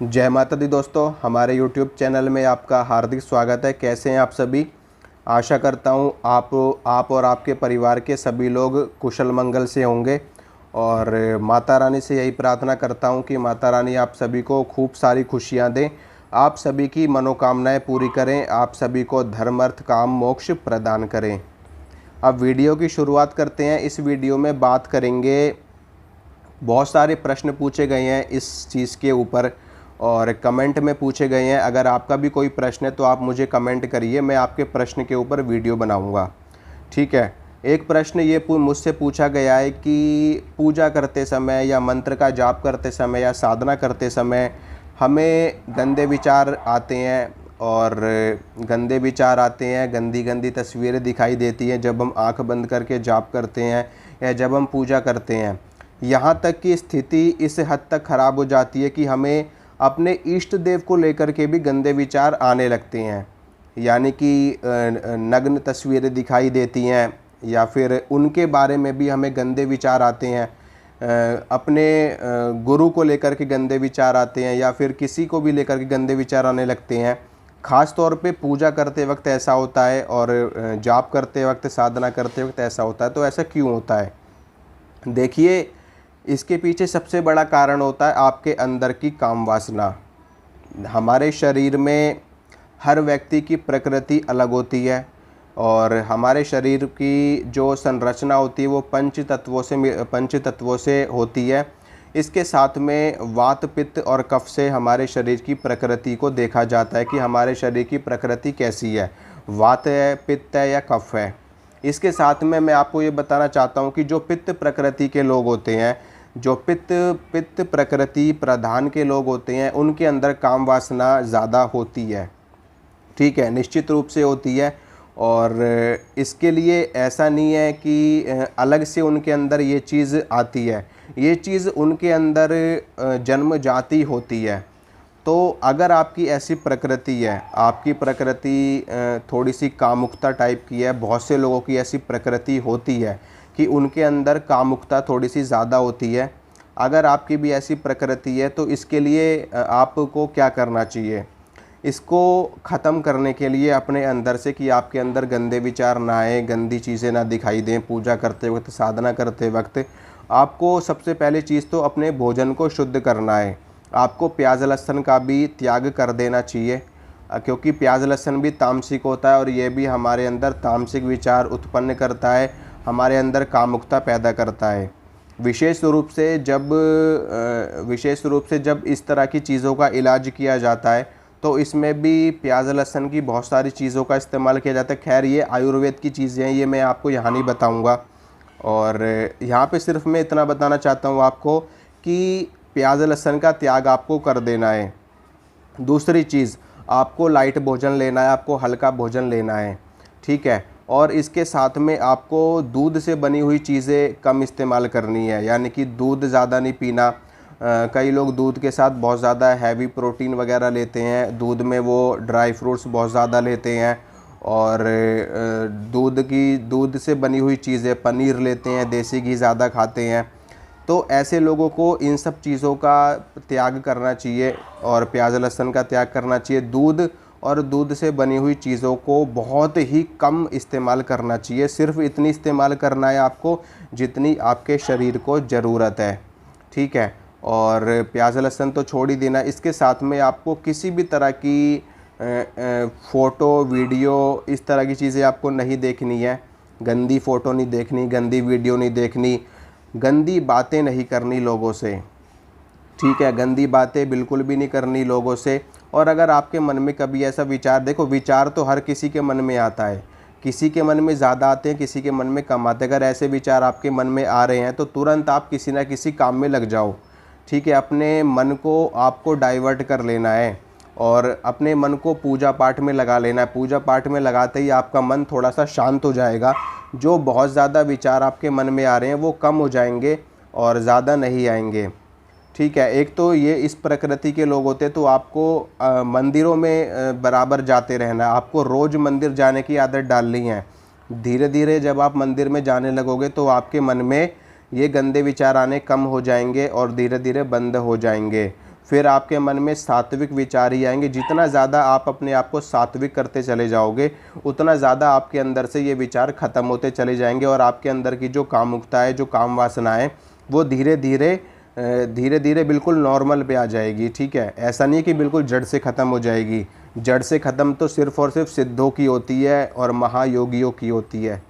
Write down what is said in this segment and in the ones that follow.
जय माता दी दोस्तों, हमारे YouTube चैनल में आपका हार्दिक स्वागत है। कैसे हैं आप सभी? आशा करता हूँ आप और आपके परिवार के सभी लोग कुशल मंगल से होंगे और माता रानी से यही प्रार्थना करता हूँ कि माता रानी आप सभी को खूब सारी खुशियाँ दें, आप सभी की मनोकामनाएं पूरी करें, आप सभी को धर्म अर्थ काम मोक्ष प्रदान करें। अब वीडियो की शुरुआत करते हैं। इस वीडियो में बात करेंगे, बहुत सारे प्रश्न पूछे गए हैं इस चीज़ के ऊपर और कमेंट में पूछे गए हैं। अगर आपका भी कोई प्रश्न है तो आप मुझे कमेंट करिए, मैं आपके प्रश्न के ऊपर वीडियो बनाऊंगा। ठीक है। एक प्रश्न ये मुझसे पूछा गया है कि पूजा करते समय या मंत्र का जाप करते समय या साधना करते समय हमें गंदे विचार आते हैं और गंदे विचार आते हैं, गंदी गंदी तस्वीरें दिखाई देती हैं जब हम आंख बंद करके जाप करते हैं या जब हम पूजा करते हैं। यहाँ तक कि स्थिति इस हद तक ख़राब हो जाती है कि हमें अपने इष्ट देव को लेकर के भी गंदे विचार आने लगते हैं, यानी कि नग्न तस्वीरें दिखाई देती हैं या फिर उनके बारे में भी हमें गंदे विचार आते हैं। अपने गुरु को लेकर के गंदे विचार आते हैं या फिर किसी को भी लेकर के गंदे विचार आने लगते हैं। ख़ास तौर पे पूजा करते वक्त ऐसा होता है और जाप करते वक्त, साधना करते वक्त ऐसा होता है। तो ऐसा क्यों होता है? देखिए, इसके पीछे सबसे बड़ा कारण होता है आपके अंदर की काम वासना। हमारे शरीर में हर व्यक्ति की प्रकृति अलग होती है और हमारे शरीर की जो संरचना होती है वो पंच तत्वों से होती है। इसके साथ में वात, पित्त और कफ से हमारे शरीर की प्रकृति को देखा जाता है कि हमारे शरीर की प्रकृति कैसी है, वात है, पित्त है या कफ है। इसके साथ में मैं आपको ये बताना चाहता हूँ कि जो पित्त प्रकृति के लोग होते हैं, जो पित्त प्रकृति प्रधान के लोग होते हैं, उनके अंदर काम वासना ज़्यादा होती है। ठीक है, निश्चित रूप से होती है। और इसके लिए ऐसा नहीं है कि अलग से उनके अंदर ये चीज़ आती है, ये चीज़ उनके अंदर जन्म जाती होती है। तो अगर आपकी ऐसी प्रकृति है, आपकी प्रकृति थोड़ी सी कामुकता टाइप की है, बहुत से लोगों की ऐसी प्रकृति होती है कि उनके अंदर कामुकता थोड़ी सी ज़्यादा होती है। अगर आपकी भी ऐसी प्रकृति है तो इसके लिए आपको क्या करना चाहिए? इसको ख़त्म करने के लिए अपने अंदर से, कि आपके अंदर गंदे विचार ना आए, गंदी चीज़ें ना दिखाई दें, पूजा करते वक्त, साधना करते वक्त आपको सबसे पहली चीज़ तो अपने भोजन को शुद्ध करना है। आपको प्याज लहसुन का भी त्याग कर देना चाहिए, क्योंकि प्याज लहसुन भी तामसिक होता है और ये भी हमारे अंदर तामसिक विचार उत्पन्न करता है, हमारे अंदर कामुकता पैदा करता है। विशेष रूप से जब इस तरह की चीज़ों का इलाज किया जाता है तो इसमें भी प्याज लहसुन की बहुत सारी चीज़ों का इस्तेमाल किया जाता है। खैर, ये आयुर्वेद की चीज़ें हैं, ये मैं आपको यहाँ नहीं बताऊँगा। और यहाँ पे सिर्फ मैं इतना बताना चाहता हूँ आपको कि प्याज लहसुन का त्याग आपको कर देना है। दूसरी चीज़, आपको लाइट भोजन लेना है, आपको हल्का भोजन लेना है। ठीक है। और इसके साथ में आपको दूध से बनी हुई चीज़ें कम इस्तेमाल करनी है, यानी कि दूध ज़्यादा नहीं पीना। कई लोग दूध के साथ बहुत ज़्यादा हैवी प्रोटीन वगैरह लेते हैं, दूध में वो ड्राई फ्रूट्स बहुत ज़्यादा लेते हैं और दूध से बनी हुई चीज़ें, पनीर लेते हैं, देसी घी ज़्यादा खाते हैं। तो ऐसे लोगों को इन सब चीज़ों का त्याग करना चाहिए और प्याज लहसुन का त्याग करना चाहिए। दूध और दूध से बनी हुई चीज़ों को बहुत ही कम इस्तेमाल करना चाहिए। सिर्फ इतनी इस्तेमाल करना है आपको जितनी आपके शरीर को ज़रूरत है। ठीक है। और प्याज लहसुन तो छोड़ ही देना। इसके साथ में आपको किसी भी तरह की फ़ोटो, वीडियो, इस तरह की चीज़ें आपको नहीं देखनी है। गंदी फ़ोटो नहीं देखनी, गंदी वीडियो नहीं देखनी, गंदी बातें नहीं करनी लोगों से। ठीक है, गंदी बातें बिल्कुल भी नहीं करनी लोगों से। और अगर आपके मन में कभी ऐसा विचार, देखो विचार तो हर किसी के मन में आता है, किसी के मन में ज़्यादा आते हैं, किसी के मन में कम आते हैं। अगर ऐसे विचार आपके मन में आ रहे हैं तो तुरंत आप किसी ना किसी काम में लग जाओ। ठीक है, अपने मन को आपको डाइवर्ट कर लेना है और अपने मन को पूजा पाठ में लगा लेना है। पूजा पाठ में लगाते ही आपका मन थोड़ा सा शांत हो जाएगा, जो बहुत ज़्यादा विचार आपके मन में आ रहे हैं वो कम हो जाएंगे और ज़्यादा नहीं आएंगे। ठीक है। एक तो ये इस प्रकृति के लोग होते हैं, तो आपको मंदिरों में बराबर जाते रहना है, आपको रोज़ मंदिर जाने की आदत डालनी है। धीरे धीरे जब आप मंदिर में जाने लगोगे तो आपके मन में ये गंदे विचार आने कम हो जाएंगे और धीरे धीरे बंद हो जाएंगे। फिर आपके मन में सात्विक विचार ही आएंगे। जितना ज़्यादा आप अपने आप को सात्विक करते चले जाओगे उतना ज़्यादा आपके अंदर से ये विचार ख़त्म होते चले जाएंगे और आपके अंदर की जो कामुकता है, जो काम वासना है, वो धीरे धीरे बिल्कुल नॉर्मल पे आ जाएगी। ठीक है, ऐसा नहीं कि बिल्कुल जड़ से ख़त्म हो जाएगी। जड़ से ख़त्म तो सिर्फ़ और सिर्फ सिद्धों की होती है और महायोगियों की होती है।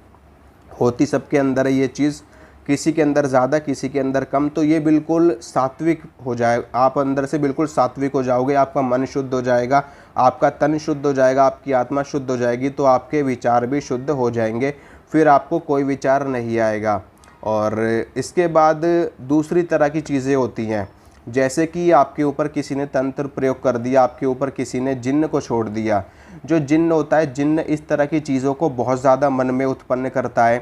होती सबके अंदर है ये चीज़, किसी के अंदर ज़्यादा, किसी के अंदर कम। तो ये बिल्कुल सात्विक हो जाए, आप अंदर से बिल्कुल सात्विक हो जाओगे, आपका मन शुद्ध हो जाएगा, आपका तन शुद्ध हो जाएगा, आपकी आत्मा शुद्ध हो जाएगी, तो आपके विचार भी शुद्ध हो जाएंगे। फिर आपको कोई विचार नहीं आएगा। और इसके बाद दूसरी तरह की चीज़ें होती हैं, जैसे कि आपके ऊपर किसी ने तंत्र प्रयोग कर दिया, आपके ऊपर किसी ने जिन्न को छोड़ दिया। जो जिन्न होता है, जिन्न इस तरह की चीज़ों को बहुत ज़्यादा मन में उत्पन्न करता है,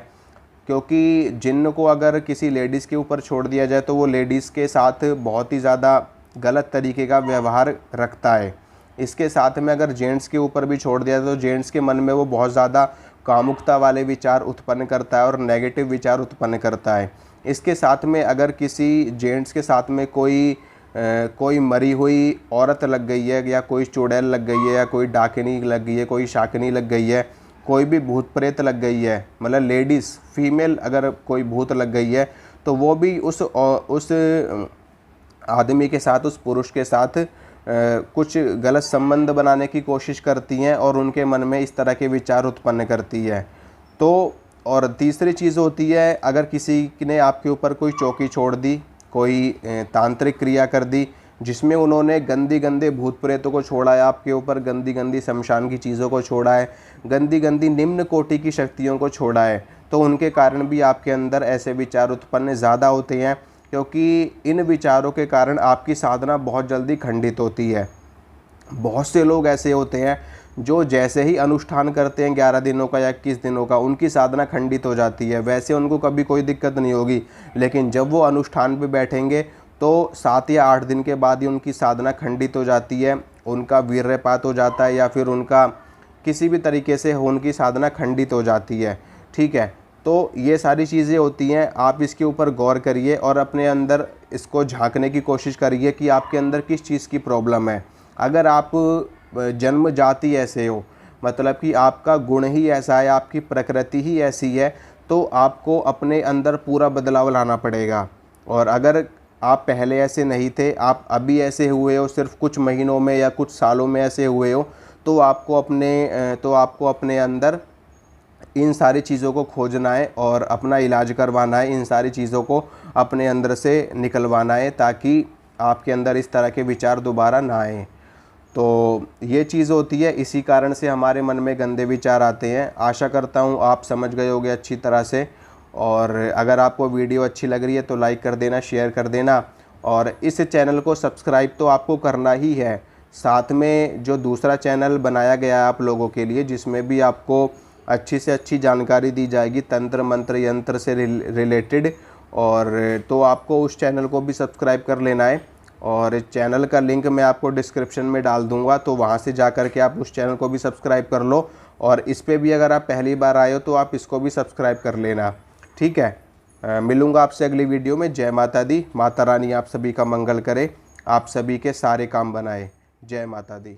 क्योंकि जिन्न को अगर किसी लेडीज़ के ऊपर छोड़ दिया जाए तो वो लेडीज़ के साथ बहुत ही ज़्यादा गलत तरीके का व्यवहार रखता है। इसके साथ में अगर जेंट्स के ऊपर भी छोड़ दिया तो जेंट्स के मन में वो बहुत ज़्यादा कामुकता वाले विचार उत्पन्न करता है और नेगेटिव विचार उत्पन्न करता है। इसके साथ में अगर किसी जेंट्स के साथ में कोई मरी हुई औरत लग गई है, या कोई चुड़ैल लग गई है, या कोई डाकिनी लग गई है, कोई शाकिनी लग गई है, कोई भी भूत प्रेत लग गई है, मतलब लेडीज़ फीमेल अगर कोई भूत लग गई है, तो वो भी उस आदमी के साथ, उस पुरुष के साथ कुछ गलत संबंध बनाने की कोशिश करती हैं और उनके मन में इस तरह के विचार उत्पन्न करती है। तो और तीसरी चीज़ होती है, अगर किसी ने आपके ऊपर कोई चौकी छोड़ दी, कोई तांत्रिक क्रिया कर दी जिसमें उन्होंने गंदे भूत प्रेतों को छोड़ा है, आपके ऊपर गंदी शमशान की चीज़ों को छोड़ा है, गंदी निम्न कोटि की शक्तियों को छोड़ा है, तो उनके कारण भी आपके अंदर ऐसे विचार उत्पन्न ज़्यादा होते हैं, क्योंकि इन विचारों के कारण आपकी साधना बहुत जल्दी खंडित होती है। बहुत से लोग ऐसे होते हैं जो जैसे ही अनुष्ठान करते हैं 11 दिनों का या 21 दिनों का, उनकी साधना खंडित हो जाती है। वैसे उनको कभी कोई दिक्कत नहीं होगी, लेकिन जब वो अनुष्ठान पे बैठेंगे तो 7 या 8 दिन के बाद ही उनकी साधना खंडित हो जाती है, उनका वीर्यपात हो जाता है, या फिर उनका किसी भी तरीके से उनकी साधना खंडित हो जाती है। ठीक है, तो ये सारी चीज़ें होती हैं, आप इसके ऊपर गौर करिए और अपने अंदर इसको झांकने की कोशिश करिए कि आपके अंदर किस चीज़ की प्रॉब्लम है। अगर आप जन्म जाति ऐसे हो, मतलब कि आपका गुण ही ऐसा है, आपकी प्रकृति ही ऐसी है, तो आपको अपने अंदर पूरा बदलाव लाना पड़ेगा। और अगर आप पहले ऐसे नहीं थे, आप अभी ऐसे हुए हो, सिर्फ कुछ महीनों में या कुछ सालों में ऐसे हुए हो, तो आपको अपने अंदर इन सारी चीज़ों को खोजना है और अपना इलाज करवाना है, इन सारी चीज़ों को अपने अंदर से निकलवाना है, ताकि आपके अंदर इस तरह के विचार दोबारा ना आए। तो ये चीज़ होती है, इसी कारण से हमारे मन में गंदे विचार आते हैं। आशा करता हूँ आप समझ गए होंगे अच्छी तरह से। और अगर आपको वीडियो अच्छी लग रही है तो लाइक कर देना, शेयर कर देना, और इस चैनल को सब्सक्राइब तो आपको करना ही है। साथ में जो दूसरा चैनल बनाया गया है आप लोगों के लिए, जिसमें भी आपको अच्छी से अच्छी जानकारी दी जाएगी तंत्र मंत्र यंत्र से रिलेटेड, और तो आपको उस चैनल को भी सब्सक्राइब कर लेना है। और चैनल का लिंक मैं आपको डिस्क्रिप्शन में डाल दूंगा, तो वहाँ से जा कर के आप उस चैनल को भी सब्सक्राइब कर लो। और इस पे भी अगर आप पहली बार आए हो तो आप इसको भी सब्सक्राइब कर लेना। ठीक है, मिलूँगा आपसे अगली वीडियो में। जय माता दी। माता रानी आप सभी का मंगल करे, आप सभी के सारे काम बनाए। जय माता दी।